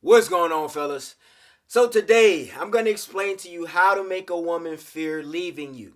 What's going on, fellas? So today, I'm going to explain to you how to make a woman fear leaving you.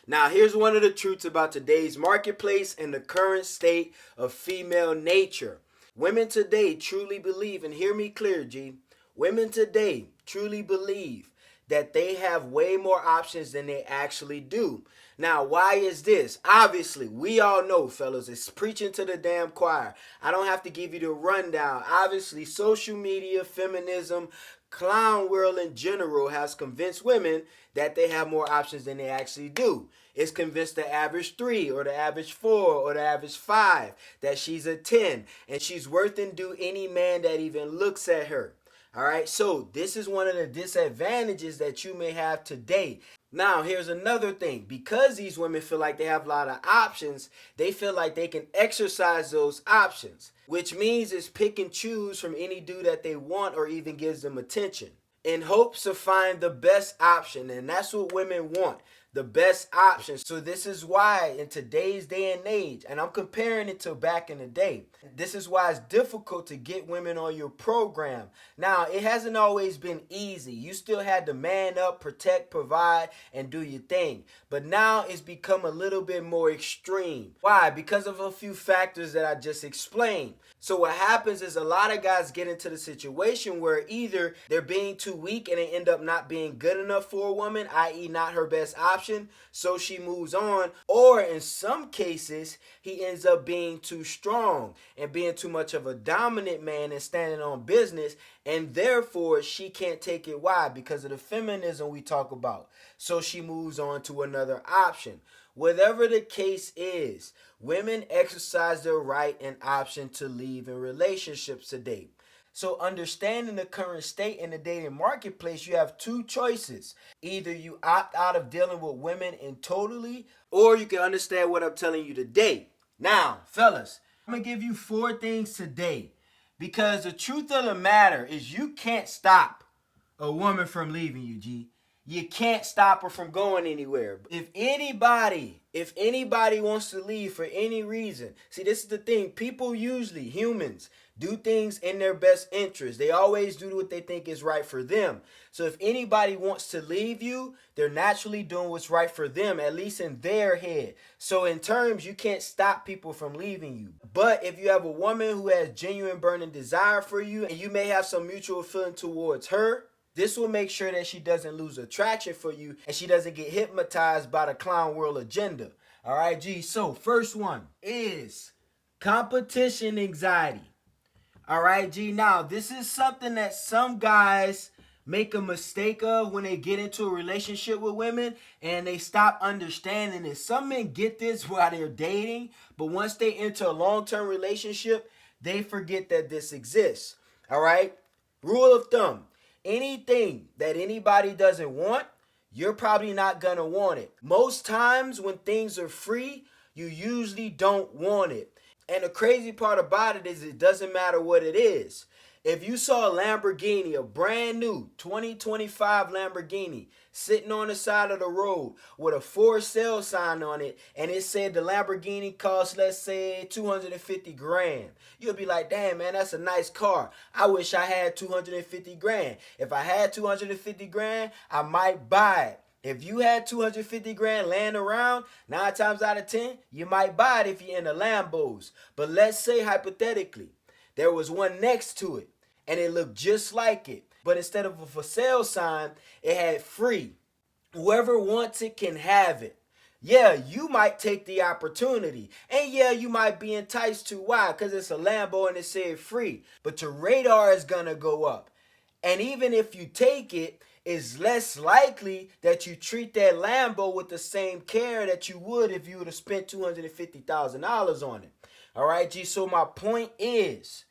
Now, here's one of the truths about today's marketplace and the current state of female nature. Women today truly believe, and hear me clear, G. Women today truly believe that they have way more options than they actually do. Now, why is this? Obviously, we all know, fellas, it's preaching to the damn choir. I don't have to give you the rundown. Obviously, social media, feminism, clown world in general has convinced women that they have more options than they actually do. It's convinced the average 3 or the average 4 or the average 5 that she's a 10 and she's worth and due any man that even looks at her. All right, so this is one of the disadvantages that you may have today. Now, here's another thing. Because these women feel like they have a lot of options, they feel like they can exercise those options, which means it's pick and choose from any dude that they want or even gives them attention in hopes to find the best option. And that's what women want, the best option. So this is why in today's day and age, and I'm comparing it to back in the day, this is why it's difficult to get women on your program. Now, it hasn't always been easy. You still had to man up, protect, provide, and do your thing. But now it's become a little bit more extreme. Why? Because of a few factors that I just explained. So what happens is a lot of guys get into the situation where either they're being too weak and they end up not being good enough for a woman, i.e. not her best option, so she moves on, or in some cases, he ends up being too strong and being too much of a dominant man and standing on business, and therefore she can't take it. Why? Because of the feminism we talk about. So she moves on to another option. Whatever the case is, women exercise their right and option to leave in relationships today. So understanding the current state in the dating marketplace, you have two choices. Either you opt out of dealing with women in totally, or you can understand what I'm telling you today. Now, fellas, I'm going to give you 4 things today, because the truth of the matter is you can't stop a woman from leaving you, G. You can't stop her from going anywhere. If anybody wants to leave for any reason, see, this is the thing. People usually, humans, do things in their best interest. They always do what they think is right for them. So if anybody wants to leave you, they're naturally doing what's right for them, at least in their head. So in terms, you can't stop people from leaving you. But if you have a woman who has genuine burning desire for you, and you may have some mutual feeling towards her, this will make sure that she doesn't lose attraction for you and she doesn't get hypnotized by the clown world agenda. All right, G. So first one is competition anxiety. All right, G. Now, this is something that some guys make a mistake of when they get into a relationship with women and they stop understanding it. Some men get this while they're dating, but once they enter a long-term relationship, they forget that this exists. All right? Rule of thumb. Anything that anybody doesn't want, you're probably not going to want it. Most times when things are free, you usually don't want it. And the crazy part about it is it doesn't matter what it is. If you saw a Lamborghini, a brand new 2025 Lamborghini, sitting on the side of the road with a for sale sign on it, and it said the Lamborghini costs, let's say, 250 grand, you'll be like, damn, man, that's a nice car. I wish I had 250 grand. If I had 250 grand, I might buy it. If you had 250 grand laying around, 9 times out of 10, you might buy it if you're into Lambos. But let's say hypothetically, there was one next to it, and it looked just like it. But instead of a for sale sign, it had free. Whoever wants it can have it. Yeah, you might take the opportunity. And yeah, you might be enticed to. Why? Because it's a Lambo and it said free. But your radar is going to go up. And even if you take it, it's less likely that you treat that Lambo with the same care that you would if you would have spent $250,000 on it. All right, G. So my point is,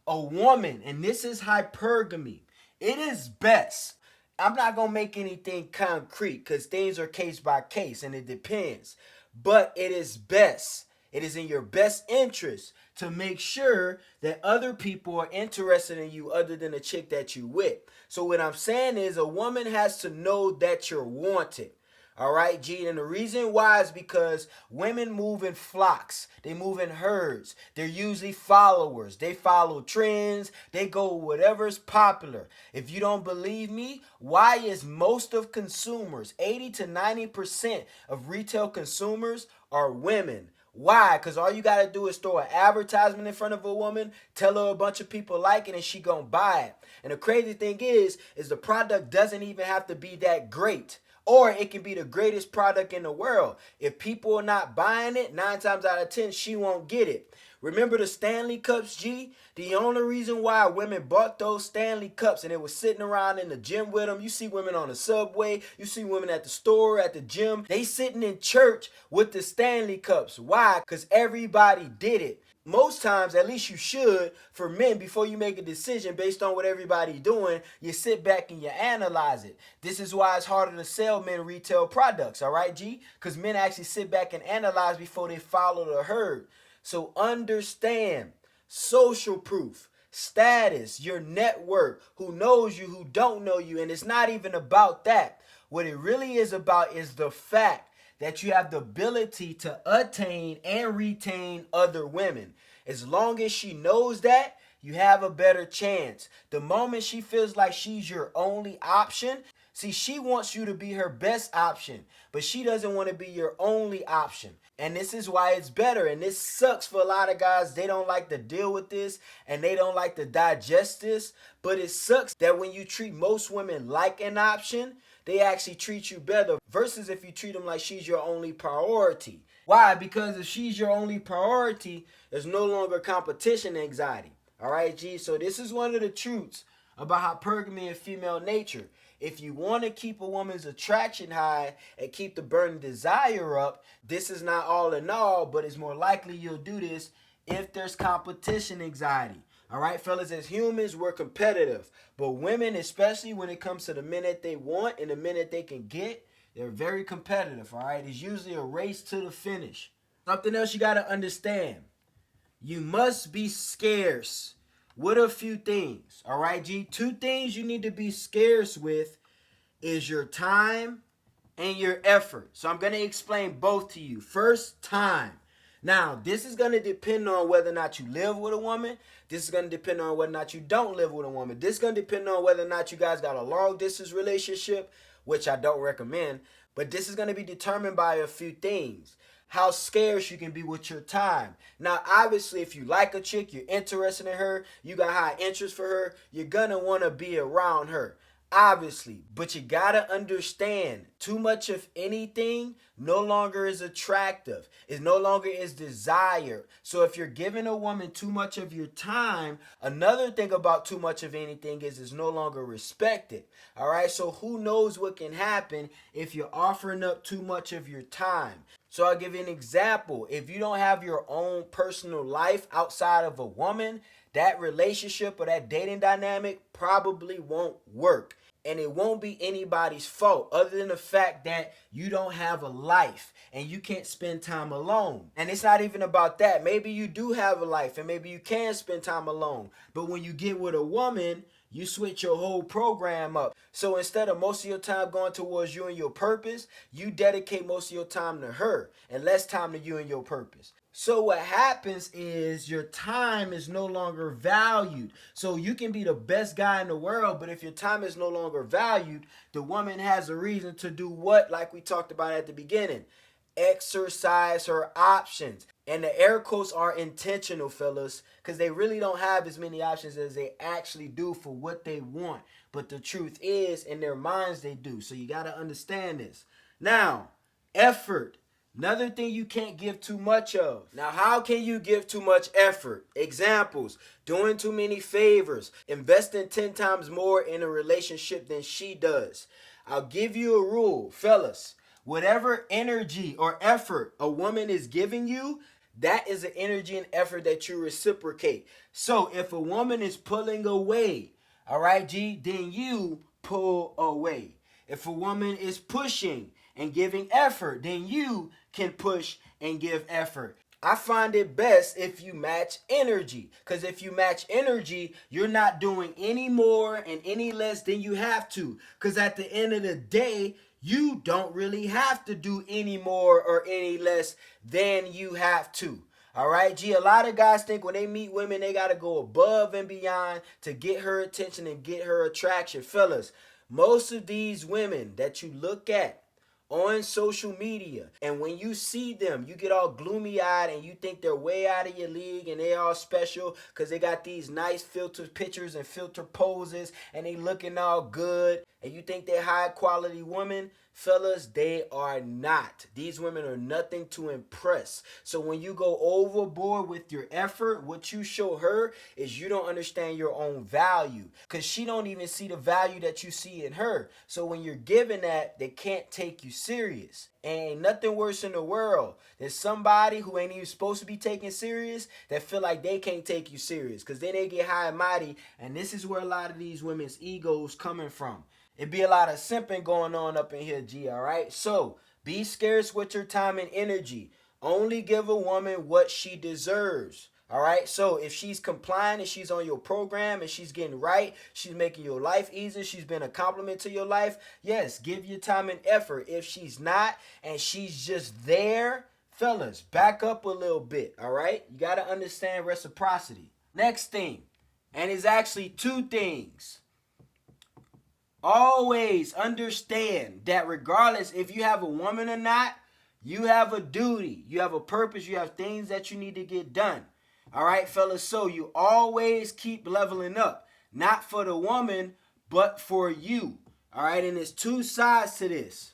a woman, and this is hypergamy, it is best. I'm not going to make anything concrete because things are case by case and it depends. But it is best. It is in your best interest to make sure that other people are interested in you other than the chick that you with. So what I'm saying is a woman has to know that you're wanted. All right, G. And the reason why is because women move in flocks. They move in herds. They're usually followers. They follow trends. They go whatever's popular. If you don't believe me, why is most of consumers, 80 to 90% of retail consumers are women? Why? Because all you got to do is throw an advertisement in front of a woman, tell her a bunch of people like it, and she going to buy it. And the crazy thing is the product doesn't even have to be that great. Or it can be the greatest product in the world. If people are not buying it, 9 times out of 10, she won't get it. Remember the Stanley Cups, G? The only reason why women bought those Stanley Cups and they were sitting around in the gym with them, you see women on the subway, you see women at the store, at the gym, they sitting in church with the Stanley Cups. Why? Because everybody did it. Most times, at least you should, for men, before you make a decision based on what everybody's doing, you sit back and you analyze it. This is why it's harder to sell men retail products, all right, G? Because men actually sit back and analyze before they follow the herd. So understand social proof, status, your network, who knows you, who don't know you, and it's not even about that. What it really is about is the fact that you have the ability to attain and retain other women. As long as she knows that, you have a better chance. The moment she feels like she's your only option, see, she wants you to be her best option, but she doesn't want to be your only option. And this is why it's better. And this sucks for a lot of guys. They don't like to deal with this and they don't like to digest this. But it sucks that when you treat most women like an option, they actually treat you better versus if you treat them like she's your only priority. Why? Because if she's your only priority, there's no longer competition anxiety. All right, G? So this is one of the truths about hypergamy and female nature. If you want to keep a woman's attraction high and keep the burning desire up, this is not all in all, but it's more likely you'll do this if there's competition anxiety. All right, fellas, as humans, we're competitive. But women, especially when it comes to the men that they want and the men that they can get, they're very competitive, all right? It's usually a race to the finish. Something else you got to understand. You must be scarce with a few things, all right, G? 2 things you need to be scarce with is your time and your effort. So I'm going to explain both to you. First, time. Now, this is going to depend on whether or not you live with a woman. This is going to depend on whether or not you don't live with a woman. This is going to depend on whether or not you guys got a long distance relationship, which I don't recommend. But this is going to be determined by a few things. How scarce you can be with your time. Now, obviously, if you like a chick, you're interested in her, you got high interest for her, you're going to want to be around her. Obviously, but you gotta understand, too much of anything no longer is attractive. It no longer is desired. So if you're giving a woman too much of your time, another thing about too much of anything is it's no longer respected. All right, so who knows what can happen if you're offering up too much of your time. So I'll give you an example. If you don't have your own personal life outside of a woman, that relationship or that dating dynamic probably won't work. And it won't be anybody's fault other than the fact that you don't have a life and you can't spend time alone. And it's not even about that. Maybe you do have a life and maybe you can spend time alone. But when you get with a woman, you switch your whole program up. So instead of most of your time going towards you and your purpose, you dedicate most of your time to her and less time to you and your purpose. So what happens is your time is no longer valued. So you can be the best guy in the world, but if your time is no longer valued, the woman has a reason to do what, like we talked about at the beginning, exercise her options. And the air quotes are intentional, fellas, because they really don't have as many options as they actually do for what they want. But the truth is, in their minds, they do. So you got to understand this. Now, effort. Another thing you can't give too much of. Now, how can you give too much effort? Examples: doing too many favors, investing 10 times more in a relationship than she does. I'll give you a rule, fellas. Whatever energy or effort a woman is giving you, that is an energy and effort that you reciprocate. So if a woman is pulling away, all right, G, then you pull away. If a woman is pushing and giving effort, then you can push and give effort. I find it best if you match energy. Because if you match energy, you're not doing any more and any less than you have to. Because at the end of the day, you don't really have to do any more or any less than you have to. All right, G, a lot of guys think when they meet women, they got to go above and beyond to get her attention and get her attraction. Fellas, most of these women that you look at on social media, and when you see them, you get all gloomy eyed and you think they're way out of your league and they all special because they got these nice filtered pictures and filter poses and they looking all good, and you think they're high quality women. Fellas, they are not. These women are nothing to impress. So when you go overboard with your effort, what you show her is you don't understand your own value, because she don't even see the value that you see in her. So when you're giving that, they can't take you serious. And ain't nothing worse in the world than somebody who ain't even supposed to be taken serious that feel like they can't take you serious, because then they get high and mighty, and this is where a lot of these women's egos coming from. It be a lot of simping going on up in here, G, all right? So, be scarce with your time and energy. Only give a woman what she deserves, all right? So, if she's complying and she's on your program and she's getting right, she's making your life easier, she's been a compliment to your life, yes, give your time and effort. If she's not and she's just there, fellas, back up a little bit, all right? You got to understand reciprocity. Next thing, and it's actually two things. Always understand that regardless if you have a woman or not, you have a duty, you have a purpose, you have things that you need to get done. All right, fellas, so you always keep leveling up, not for the woman, but for you. All right, and there's two sides to this.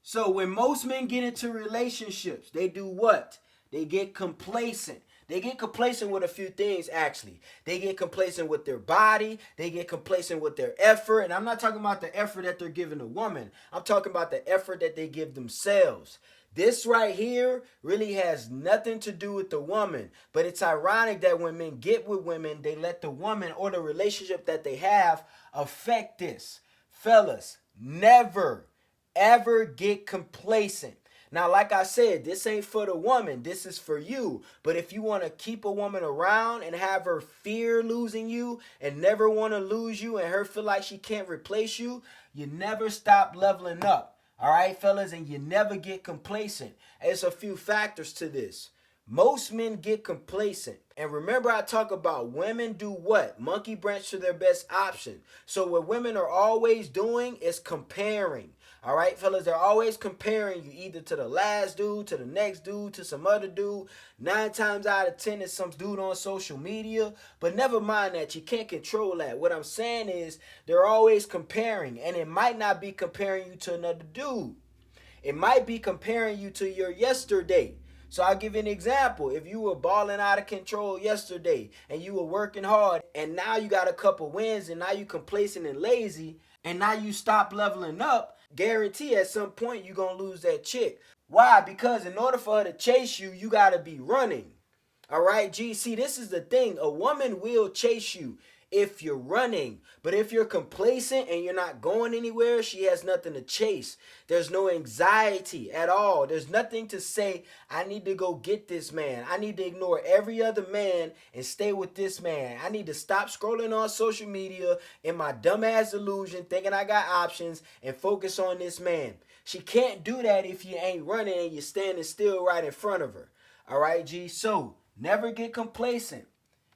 So when most men get into relationships, they do what? They get complacent. They get complacent with a few things, actually. They get complacent with their body. They get complacent with their effort. And I'm not talking about the effort that they're giving a woman. I'm talking about the effort that they give themselves. This right here really has nothing to do with the woman. But it's ironic that when men get with women, they let the woman or the relationship that they have affect this. Fellas, never, ever get complacent. Now, like I said, this ain't for the woman. This is for you. But if you want to keep a woman around and have her fear losing you and never want to lose you and her feel like she can't replace you, you never stop leveling up. All right, fellas, and you never get complacent. There's a few factors to this. Most men get complacent. And remember, I talk about women do what? Monkey branch to their best option. So what women are always doing is comparing. All right, fellas, they're always comparing you either to the last dude, to the next dude, to some other dude. 9 times out of 10, it's some dude on social media. But never mind that. You can't control that. What I'm saying is they're always comparing. And it might not be comparing you to another dude. It might be comparing you to your yesterday. So I'll give you an example. If you were balling out of control yesterday and you were working hard and now you got a couple wins and now you complacent and lazy and now you stop leveling up, guarantee at some point you're going to lose that chick. Why? Because in order for her to chase you, you got to be running. All right, G, see, this is the thing. A woman will chase you if you're running. But if you're complacent and you're not going anywhere, she has nothing to chase. There's no anxiety at all. There's nothing to say, I need to go get this man. I need to ignore every other man and stay with this man. I need to stop scrolling on social media in my dumbass delusion thinking I got options and focus on this man. She can't do that if you ain't running and you're standing still right in front of her. All right, G? So never get complacent.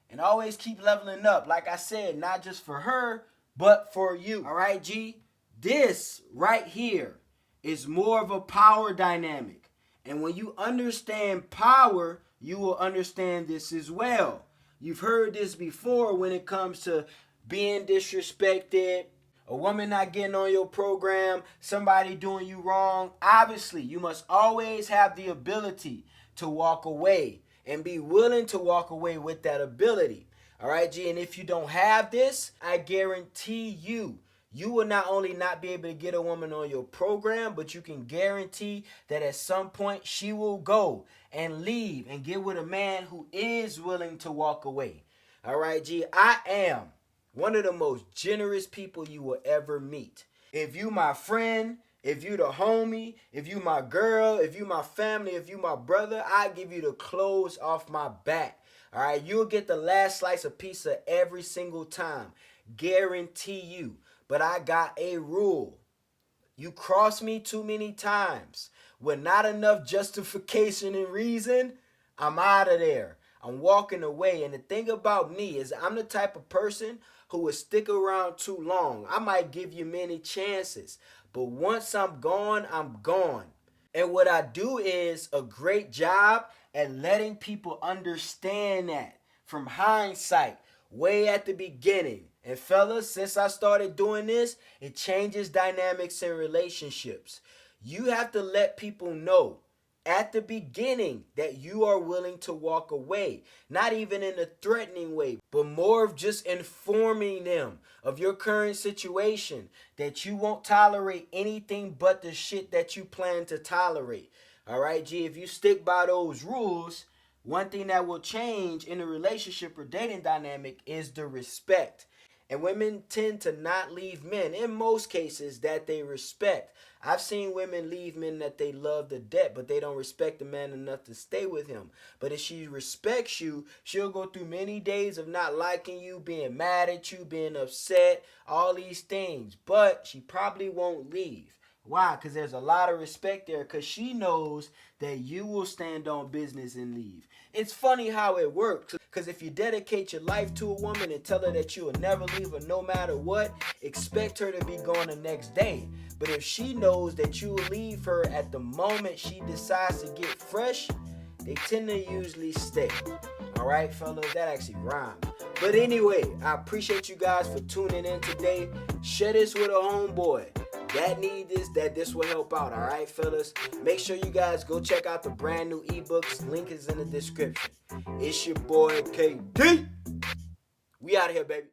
And always keep leveling up. Like I said, not just for her, but for you. All right, G? This right here is more of a power dynamic. And when you understand power, you will understand this as well. You've heard this before when it comes to being disrespected, a woman not getting on your program, somebody doing you wrong. Obviously, you must always have the ability to walk away and be willing to walk away with that ability. All right, G? And if you don't have this, I guarantee you will not only not be able to get a woman on your program, but you can guarantee that at some point she will go and leave and get with a man who is willing to walk away. All right, G? I am one of the most generous people you will ever meet. If you my friend, If you the homie, if you my girl, if you my family, if you my brother, I give you the clothes off my back. All right, you'll get the last slice of pizza every single time. Guarantee you. But I got a rule. You cross me too many times with not enough justification and reason, I'm out of there. I'm walking away. And the thing about me is I'm the type of person who would stick around too long. I might give you many chances, but once I'm gone, I'm gone. And what I do is a great job at letting people understand that from hindsight, way at the beginning. And fellas, since I started doing this, it changes dynamics in relationships. You have to let people know at the beginning that you are willing to walk away. Not even in a threatening way, but more of just informing them of your current situation, that you won't tolerate anything but the shit that you plan to tolerate. All right, G, if you stick by those rules, one thing that will change in a relationship or dating dynamic is the respect. And women tend to not leave men, in most cases, that they respect. I've seen women leave men that they love to death, but they don't respect the man enough to stay with him. But if she respects you, she'll go through many days of not liking you, being mad at you, being upset, all these things. But she probably won't leave. Why? Because there's a lot of respect there, because she knows that you will stand on business and leave. It's funny how it works, because if you dedicate your life to a woman and tell her that you will never leave her no matter what, expect her to be gone the next day. But if she knows that you will leave her at the moment she decides to get fresh, they tend to usually stay. All right, fellas, that actually rhymes. But anyway, I appreciate you guys for tuning in today. Share this with a homeboy that need this, that this will help out. All right, fellas, make sure you guys go check out the brand new ebooks. Link is in the description. It's your boy KD. We out of here, baby.